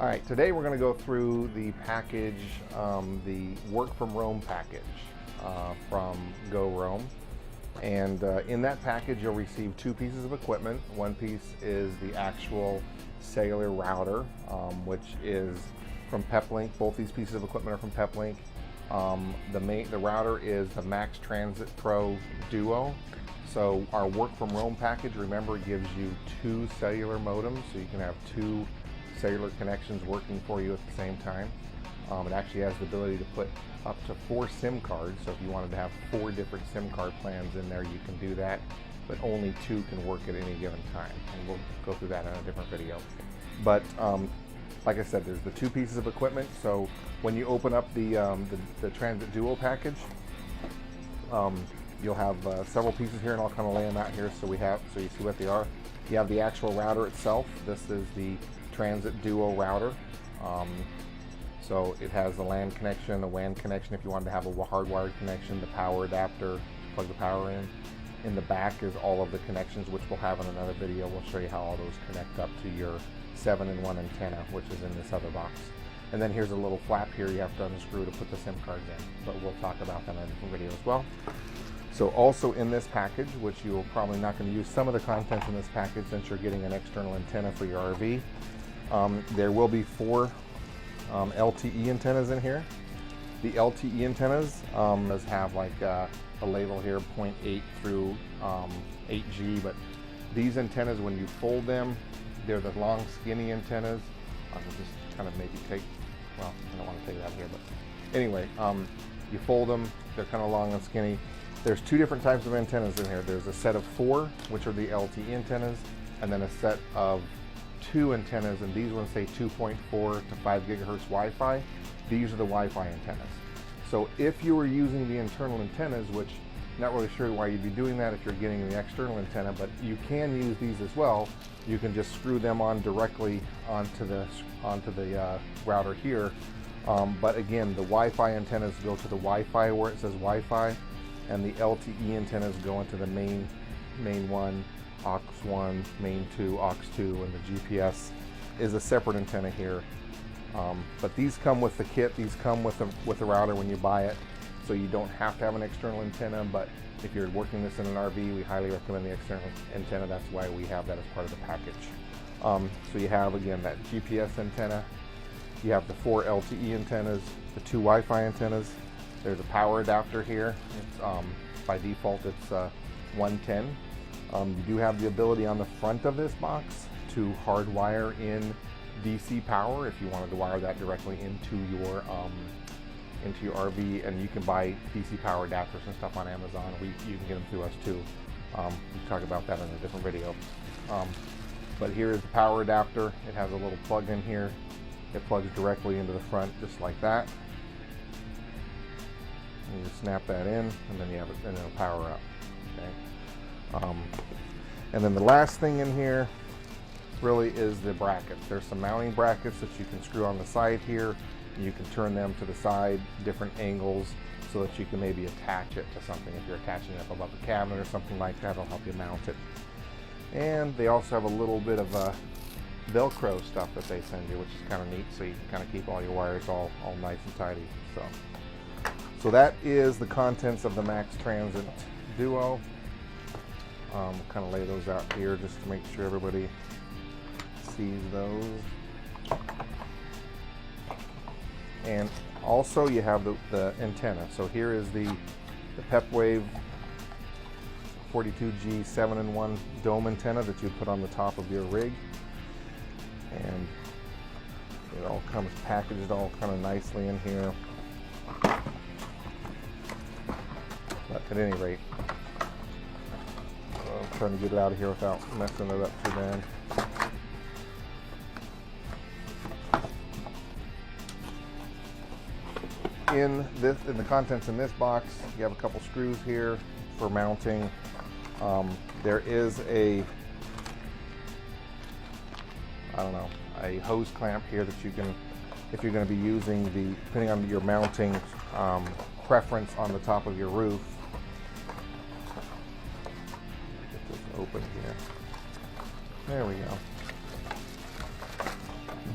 All right, today we're going to go through the package, the Work from Roam package from goRoam. And in that package, you'll receive two pieces of equipment. One piece is the actual cellular router, which is from Peplink. Both these pieces of equipment are from Peplink. The router is the Max Transit Pro Duo. So our Work from Roam package, remember, gives you two cellular modems, so you can have two cellular connections working for you at the same time. It actually has the ability to put up to 4 SIM cards, so if you wanted to have 4 different SIM card plans in there, you can do that, but only 2 can work at any given time, and we'll go through that in a different video. But like I said, there's the two pieces of equipment. So when you open up the Transit Duo package, you'll have several pieces here, and I'll kind of lay them out here so you see what they are. You have the actual router itself. This is the Transit Duo router. So it has the LAN connection, the WAN connection if you wanted to have a hardwired connection, the power adapter, plug the power in. In the back is all of the connections, which we'll have in another video. We'll show you how all those connect up to your 7-in-1 antenna, which is in this other box. And then here's a little flap here you have to unscrew to put the SIM cards in, but we'll talk about that in a different video as well. So also in this package, which you're probably not going to use some of the contents in this package since you're getting an external antenna for your RV, there will be 4 LTE antennas in here. The LTE antennas does have like a label here, 0.8 through 8G, but these antennas, when you fold them, they're the long skinny antennas. I'll just kind of maybe take, well, I don't want to take it out here, but anyway, you fold them, they're kind of long and skinny. There's 2 different types of antennas in here. There's a set of 4, which are the LTE antennas, and then a set of 2 antennas, and these ones say 2.4 to 5 gigahertz Wi-Fi. These are the Wi-Fi antennas. So if you were using the internal antennas, which not really sure why you'd be doing that if you're getting the external antenna, but you can use these as well. You can just screw them on directly onto the router here. But again, the Wi-Fi antennas go to the Wi-Fi where it says Wi-Fi, and the LTE antennas go into the main 1, aux 1, main 2, aux 2, and the GPS is a separate antenna here. But these come with the kit. These come with the router when you buy it, so you don't have to have an external antenna. But if you're working this in an RV, we highly recommend the external antenna. That's why we have that as part of the package. So you have, again, that GPS antenna. You have the 4 LTE antennas, the 2 Wi-Fi antennas. There's a power adapter here. It's by default it's 110. You do have the ability on the front of this box to hardwire in DC power if you wanted to wire that directly into your RV, and you can buy DC power adapters and stuff on Amazon. You can get them through us too. We can talk about that in a different video. But here is the power adapter. It has a little plug in here. It plugs directly into the front just like that. And you just snap that in, and then you have it, and it'll power up. Okay. And then the last thing in here really is the brackets. There's some mounting brackets that you can screw on the side here. You can turn them to the side, different angles, so that you can maybe attach it to something. If you're attaching it up above a cabinet or something like that, it'll help you mount it. And they also have a little bit of Velcro stuff that they send you, which is kind of neat, so you can kind of keep all your wires all nice and tidy. So that is the contents of the Max Transit Duo. Kind of lay those out here just to make sure everybody sees those. And also you have the antenna. So here is the PepWave 42G 7-in-1 dome antenna that you put on the top of your rig. And it all comes packaged all kind of nicely in here. But at any rate, I'm trying to get it out of here without messing it up too bad. In the contents in this box, you have a couple screws here for mounting. There is a hose clamp here that you can, if you're going to be using depending on your mounting preference on the top of your roof. Get this open here. There we go.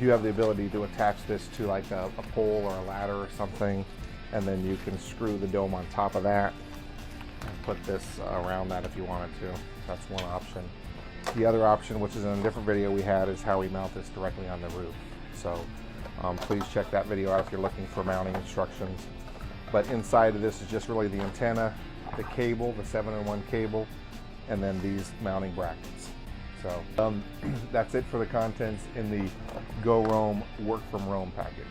you have the ability to attach this to like a pole or a ladder or something, and then you can screw the dome on top of that and put this around that if you wanted to. That's one option. The other option, which is in a different video we had, is how we mount this directly on the roof. So please check that video out if you're looking for mounting instructions. But inside of this is just really the antenna, the cable, the 7-in-1 cable, and then these mounting brackets. So that's it for the contents in the goRoam Work from Roam package.